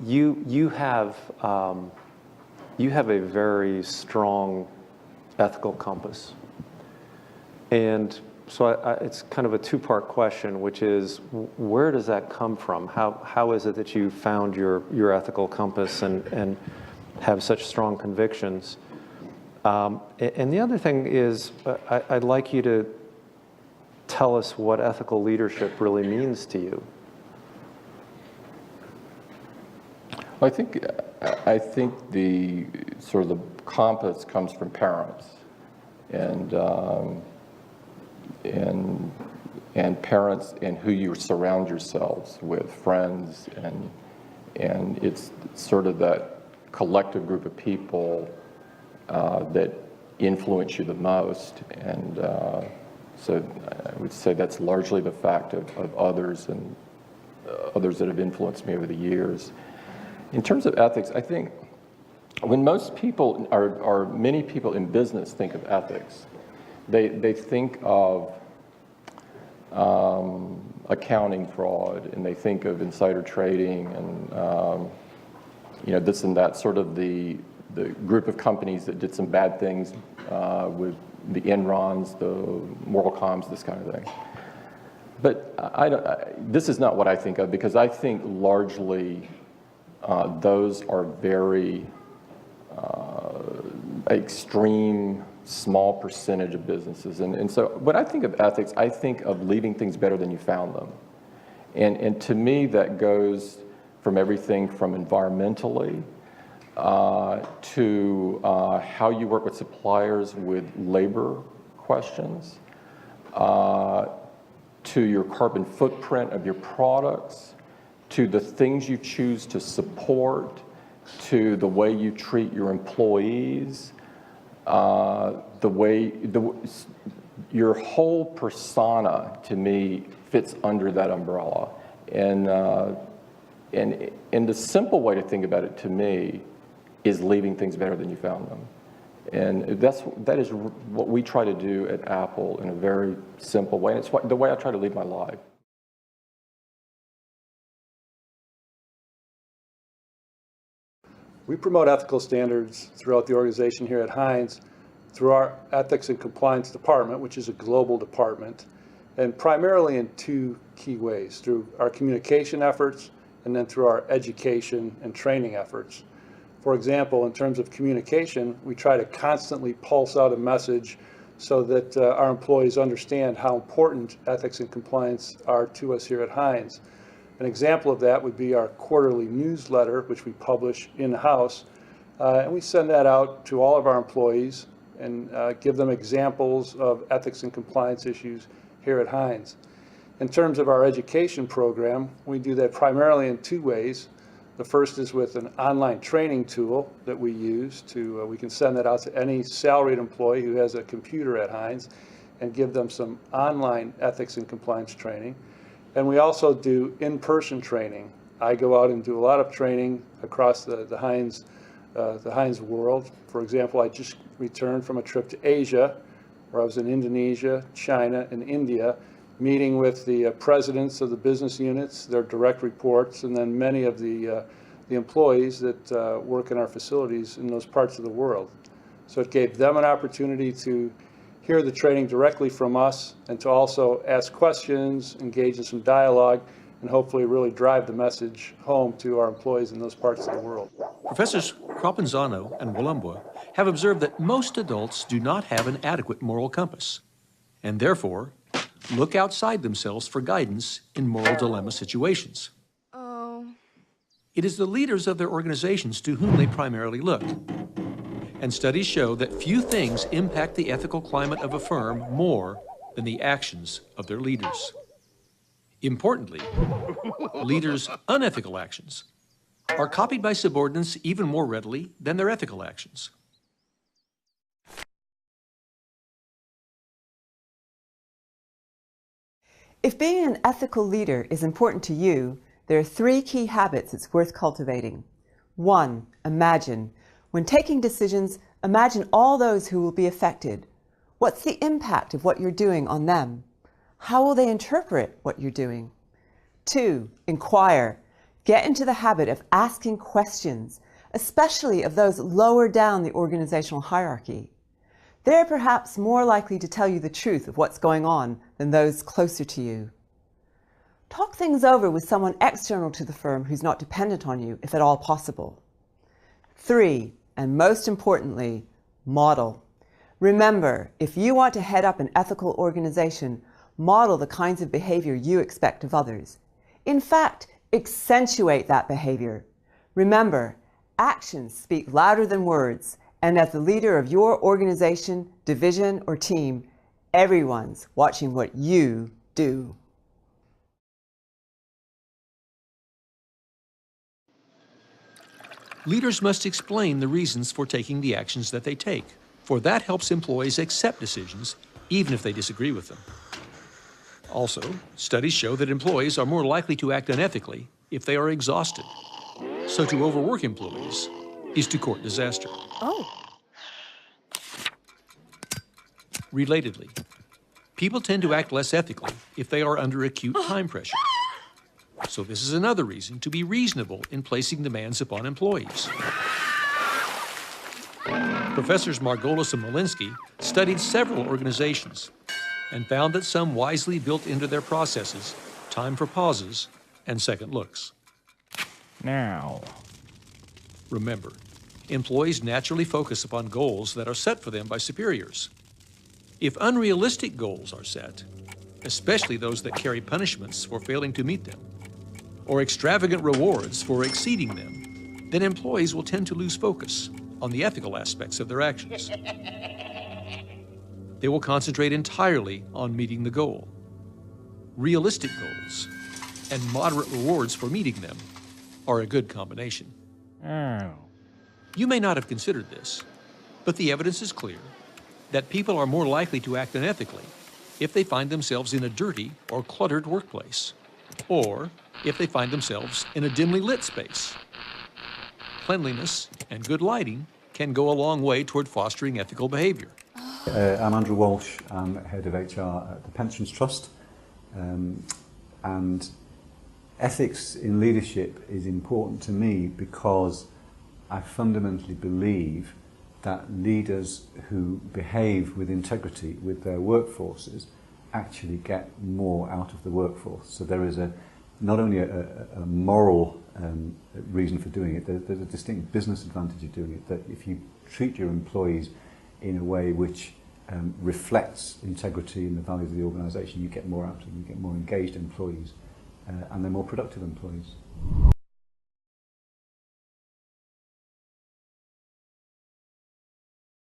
you have a very strong ethical compass. And so it's kind of a two-part question, which is, where does that come from? How is it that you found your ethical compass and have such strong convictions? And the other thing is, I'd like you to tell us what ethical leadership really means to you. I think the sort of the compass comes from parents, and parents and who you surround yourselves with, friends, and it's sort of that collective group of people that influence you the most, and so I would say that's largely the fact of others and others that have influenced me over the years. In terms of ethics, I think when most people, or many people in business think of ethics, they think of accounting fraud, and they think of insider trading, and this and that, sort of the group of companies that did some bad things with the Enrons, the WorldComs, this kind of thing. But this is not what I think of, because I think largely those are very extreme, small percentage of businesses. And so when I think of ethics, I think of leaving things better than you found them. And to me, that goes from everything from environmentally to how you work with suppliers with labor questions, to your carbon footprint of your products, to the things you choose to support, to the way you treat your employees, your whole persona, to me, fits under that umbrella. And the simple way to think about it, to me, is leaving things better than you found them. And that is what we try to do at Apple in a very simple way. And it's the way I try to lead my life. We promote ethical standards throughout the organization here at Heinz through our Ethics and Compliance Department, which is a global department, and primarily in two key ways: through our communication efforts and then through our education and training efforts. For example, in terms of communication, we try to constantly pulse out a message so that our employees understand how important ethics and compliance are to us here at Heinz. An example of that would be our quarterly newsletter, which we publish in-house, and we send that out to all of our employees and give them examples of ethics and compliance issues here at Heinz. In terms of our education program, we do that primarily in two ways. The first is with an online training tool that we use to, we can send that out to any salaried employee who has a computer at Heinz and give them some online ethics and compliance training. And we also do in-person training. I go out and do a lot of training across the Heinz world. For example, I just returned from a trip to Asia, where I was in Indonesia, China, and India, meeting with the presidents of the business units, their direct reports, and then many of the employees that work in our facilities in those parts of the world. So it gave them an opportunity to hear the training directly from us and to also ask questions, engage in some dialogue, and hopefully really drive the message home to our employees in those parts of the world. Professors Cropenzano and Wallumbwa have observed that most adults do not have an adequate moral compass, and therefore look outside themselves for guidance in moral dilemma situations. It is the leaders of their organizations to whom they primarily look. And studies show that few things impact the ethical climate of a firm more than the actions of their leaders. Importantly, leaders' unethical actions are copied by subordinates even more readily than their ethical actions. If being an ethical leader is important to you, there are three key habits it's worth cultivating. 1. Imagine. When taking decisions, imagine all those who will be affected. What's the impact of what you're doing on them? How will they interpret what you're doing? 2. Inquire. Get into the habit of asking questions, especially of those lower down the organizational hierarchy. They're perhaps more likely to tell you the truth of what's going on than those closer to you. Talk things over with someone external to the firm who's not dependent on you, if at all possible. 3, and most importantly, model. Remember, if you want to head up an ethical organization, model the kinds of behavior you expect of others. In fact, accentuate that behavior. Remember, actions speak louder than words, and as the leader of your organization, division, or team, everyone's watching what you do. Leaders must explain the reasons for taking the actions that they take, for that helps employees accept decisions, even if they disagree with them. Also, studies show that employees are more likely to act unethically if they are exhausted. So to overwork employees is to court disaster. Oh. Relatedly, people tend to act less ethically if they are under acute time pressure. So this is another reason to be reasonable in placing demands upon employees. Professors Margolis and Molinsky studied several organizations and found that some wisely built into their processes time for pauses and second looks. Now. Remember, employees naturally focus upon goals that are set for them by superiors. If unrealistic goals are set, especially those that carry punishments for failing to meet them, or extravagant rewards for exceeding them, then employees will tend to lose focus on the ethical aspects of their actions. They will concentrate entirely on meeting the goal. Realistic goals and moderate rewards for meeting them are a good combination. Oh. You may not have considered this, but the evidence is clear that people are more likely to act unethically if they find themselves in a dirty or cluttered workplace, or if they find themselves in a dimly lit space. Cleanliness and good lighting can go a long way toward fostering ethical behavior. I'm Andrew Walsh. I'm head of HR at the Pensions Trust. And ethics in leadership is important to me because I fundamentally believe that leaders who behave with integrity with their workforces actually get more out of the workforce. So there is not only a moral reason for doing it, there's a distinct business advantage of doing it, that if you treat your employees in a way which reflects integrity and the values of the organisation, you get more out of them, you get more engaged employees, and they're more productive employees.